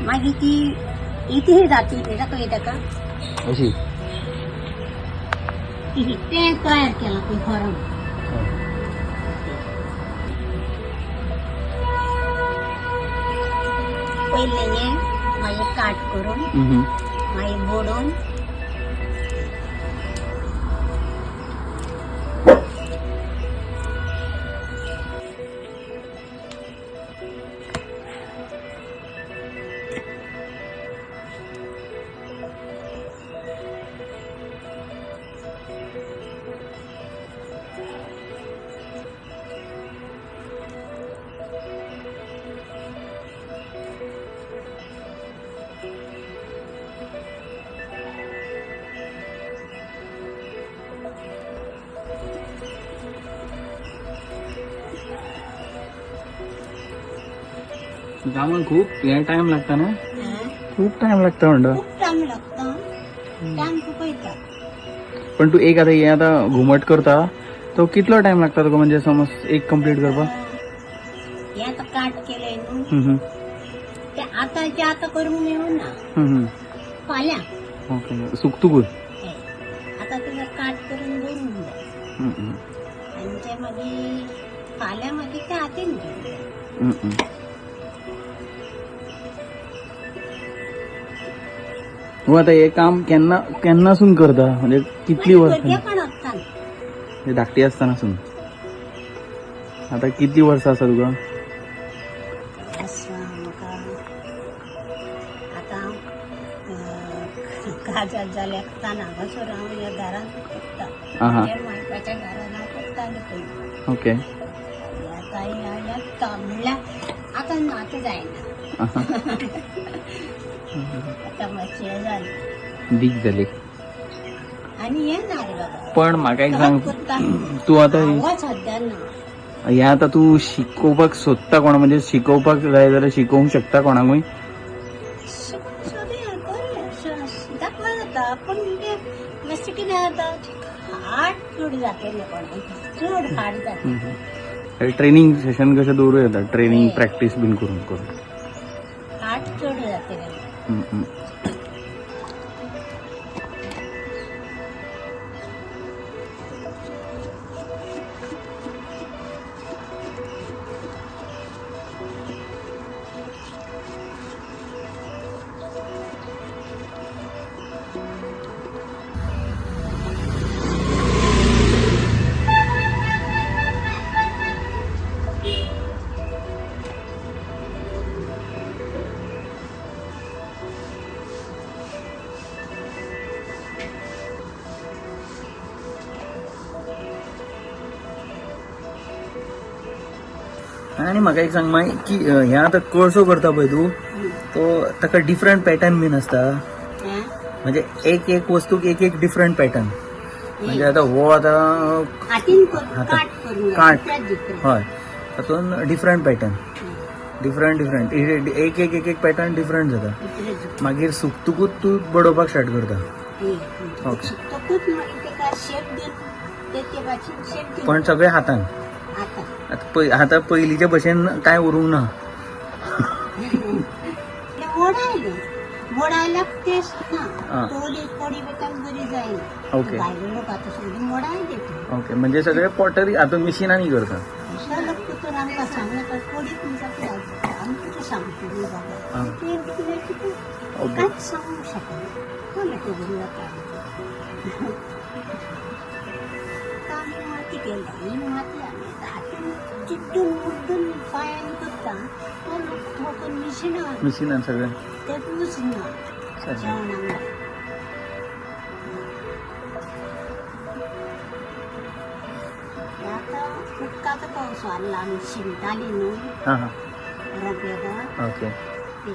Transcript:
माझी ती इथे जाते त्याचा तो येतं का अशी ते तयार केला ते फॉर्म पहिले ये माझे काट करून माझे बोडून जामून खूप टाइम लागता ना खूप टाइम लागता म्हणलं खूप टाइम लागतो टाइम खूप येतात पण तू एक आता हे आता घुमट करता तो कितलो टाइम लागता तुका म्हणजे समज एक कंप्लीट करपा हे आता काट केलंय न्हू ते आताचे आता करून मिळून ना फाल्या ओके सुकतुकूच आता तुला काट करून बोलून जाय आणि ते मागीर फाल्या मागीर ते हातीन घेऊन हो आता हे काम केन्ना केन्नासून करता म्हणजे कितली वर्सां पण असतात हे धाकटी असतानासून आता किती वर्सां आसा तुका म्हाका आता काजात जाले आसतना हांगासर हांव ह्या घरान करता मायपाच्या घरान हांव करतालें पयलीं ओके आता येता म्हणल्यार आता जायना आता मातशें हें जालें दीक जाली आनी हें ना रे बाबा पण म्हाका एक सांग तू आता आवाज सद्या ना हे आता तू शिकोवपाक सोदता कोणा म्हणजे शिकोवपाक जाय जाल्यार शिकोवंक शकता कोणाकूय दाखवा जाता पण मातशें कितें जाता हार्ड चड जातलें कोणाक चड हार्ड जाता ट्रेनिंग सेशन कशें दवरूं येता ट्रेनिंग प्रॅक्टीस बीन करून करून हार्ड चड जातलें आणि म्हाका एक सांग माय की हे आता कळसो करता पळय तू तो ताका डिफरंट पॅटर्न बीन आसता म्हणजे एक एक वस्तूक एक एक डिफरंट पॅटर्न म्हणजे आता हो आता काट हय तातून डिफरंट पॅटर्न डिफरंट एक एक एक एक पॅटर्न डिफरंट जाता मागीर सुकतकूच तू बडोवपाक स्टार्ट करता ओके ते भाशेन शेती पण सगळे हातान. आता आता पहिलीच्या भशेन काय उरूंक ना. मोडायला तेच ना हा. थोडी बेतान बरी जाईल. ओके. भायले लोक आता सगळे मोडायला देतो. ओके, म्हणजे सगळे पॉटरी आता मिशिनांनी करता. सगळं कुठून आमकां सांगलं तर थोडी तुमचा आम्ही किती सांगतो रे बाबा. हा. ते किती किती ओके. काहीच सांगू शकत कोण ते घरी जाता आम्ही माती केल्या ही माती आम्ही हातीन चिट्टून मुड्डून पायाने करता तो लोक ठोकून मिशिनान सगळे. ते तूच ना सगळे. जेवणाला आता उदकाचो पावस वाडला आमी शिंताली न्हू हा हा. रब्यागा ओके. ते